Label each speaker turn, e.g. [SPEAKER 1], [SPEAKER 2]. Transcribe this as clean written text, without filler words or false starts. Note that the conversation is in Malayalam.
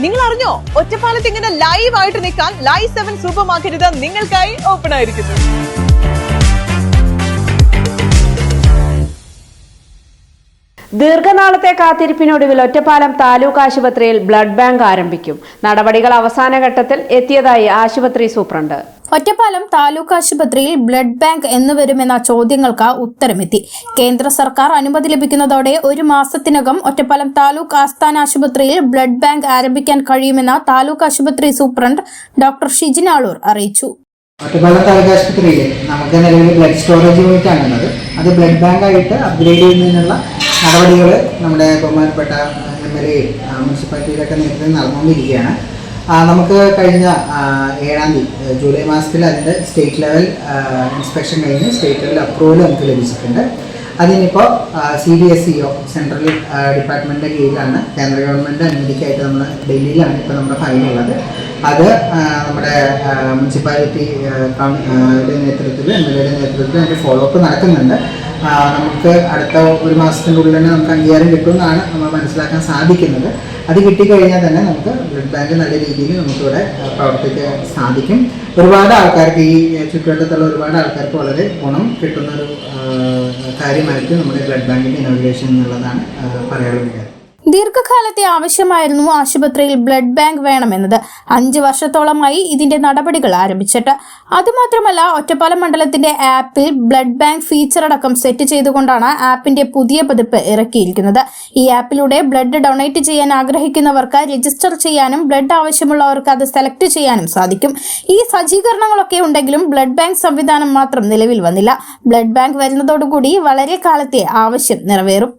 [SPEAKER 1] നിങ്ങൾ അറിഞ്ഞോ, ഒറ്റപ്പാലത്ത് ഇങ്ങനെ ലൈവ് ആയിട്ട് നിൽക്കാൻ ലൈവ് 7 സൂപ്പർ മാർക്കറ്റ് നിങ്ങൾക്കായി ഓപ്പൺ ആയിരിക്കുന്നു.
[SPEAKER 2] ദീർഘനാളത്തെ കാത്തിരിപ്പിനൊടുവിൽ ഒറ്റപ്പാലം താലൂക്ക് ആശുപത്രിയിൽ ബ്ലഡ് ബാങ്ക് ആരംഭിക്കും. നടപടികൾ അവസാന ഘട്ടത്തിൽ എത്തിയതായി ആശുപത്രി സൂപ്രണ്ട്.
[SPEAKER 3] ഒറ്റപ്പാലം താലൂക്ക് ആശുപത്രിയിൽ ബ്ലഡ് ബാങ്ക് എന്ന് വരുമെന്ന ചോദ്യങ്ങൾക്ക് ഉത്തരമെത്തി. കേന്ദ്ര സർക്കാർ അനുമതി ലഭിക്കുന്നതോടെ 1 മാസത്തിനകം ഒറ്റപ്പാലം താലൂക്ക് ആസ്ഥാന ആശുപത്രിയിൽ ബ്ലഡ് ബാങ്ക് ആരംഭിക്കാൻ കഴിയുമെന്ന് താലൂക്ക് ആശുപത്രി സൂപ്രണ്ട് ഡോക്ടർ ഷിജിനാളൂർ അറിയിച്ചു.
[SPEAKER 4] ഒറ്റപ്പാലം താലൂക്ക് ആശുപത്രിയിൽ നമുക്ക് നിലവിൽ ബ്ലഡ് സ്റ്റോറേജ് യൂണിറ്റ് ആണുള്ളത്. അത് ബ്ലഡ് ബാങ്ക് ആയിട്ട് അപ്ഗ്രേഡ് ചെയ്യുന്നതിനുള്ള നടപടികൾ നമ്മുടെ ബഹുമാനപ്പെട്ട MLA മുനിസിപ്പാലിറ്റിയിലൊക്കെ നേതൃത്വം നടന്നുകൊണ്ടിരിക്കുകയാണ്. നമുക്ക് കഴിഞ്ഞ 7-ാം തീയതി ജൂലൈ മാസത്തിൽ അതിൻ്റെ സ്റ്റേറ്റ് ലെവൽ ഇൻസ്പെക്ഷൻ കഴിഞ്ഞ് സ്റ്റേറ്റ് ലെവൽ അപ്രൂവൽ നമുക്ക് ലഭിച്ചിട്ടുണ്ട്. അതിനിപ്പോൾ CDSCO സെൻട്രൽ ഡിപ്പാർട്ട്മെൻറ്റിൻ്റെ കീഴിലാണ്, കേന്ദ്ര ഗവൺമെൻറ് അനുമതിക്കായിട്ട് നമ്മൾ ഡൽഹിയിലാണ് ഇപ്പോൾ നമ്മുടെ ഫയലുള്ളത്. അത് നമ്മുടെ മുനിസിപ്പാലിറ്റിയുടെ നേതൃത്വത്തിൽ MLA നേതൃത്വത്തിൽ അതിൻ്റെ ഫോളോ അപ്പ് നടക്കുന്നുണ്ട്. നമുക്ക് അടുത്ത 1 മാസത്തിൻ്റെ ഉള്ളിൽ തന്നെ നമുക്ക് അംഗീകാരം കിട്ടുമെന്നാണ് നമ്മൾ മനസ്സിലാക്കാൻ സാധിക്കുന്നത്. അത് കിട്ടിക്കഴിഞ്ഞാൽ തന്നെ നമുക്ക് ബ്ലഡ് ബാങ്ക് നല്ല രീതിയിൽ നമുക്കിവിടെ പ്രവർത്തിക്കാൻ സാധിക്കും. ഒരുപാട് ആൾക്കാർക്ക്, ഈ ചുറ്റുവട്ടത്തുള്ള ഒരുപാട് ആൾക്കാർക്ക് വളരെ ഗുണം കിട്ടുന്നൊരു കാര്യമായിട്ട് നമ്മുടെ ബ്ലഡ് ബാങ്കിൻ്റെ ഇനോഗ്രേഷൻ എന്നുള്ളതാണ് പറയാനുള്ള കാര്യം.
[SPEAKER 3] ദീർഘകാലത്തെ ആവശ്യമായിരുന്നു ആശുപത്രിയിൽ ബ്ലഡ് ബാങ്ക് വേണമെന്നത്. 5 വർഷത്തോളമായി ഇതിന്റെ നടപടികൾ ആരംഭിച്ചിട്ട്. അതുമാത്രമല്ല, ഒറ്റപ്പാലം മണ്ഡലത്തിന്റെ ആപ്പിൽ ബ്ലഡ് ബാങ്ക് ഫീച്ചർ അടക്കം സെറ്റ് ചെയ്തുകൊണ്ടാണ് ആപ്പിന്റെ പുതിയ പതിപ്പ് ഇറക്കിയിരിക്കുന്നത്. ഈ ആപ്പിലൂടെ ബ്ലഡ് ഡൊണേറ്റ് ചെയ്യാൻ ആഗ്രഹിക്കുന്നവർക്ക് രജിസ്റ്റർ ചെയ്യാനും ബ്ലഡ് ആവശ്യമുള്ളവർക്ക് അത് സെലക്ട് ചെയ്യാനും സാധിക്കും. ഈ സജ്ജീകരണങ്ങളൊക്കെ ഉണ്ടെങ്കിലും ബ്ലഡ് ബാങ്ക് സംവിധാനം മാത്രം നിലവിൽ വന്നില്ല. ബ്ലഡ് ബാങ്ക് വരുന്നതോടുകൂടി വളരെ കാലത്തെ ആവശ്യം നിറവേറും.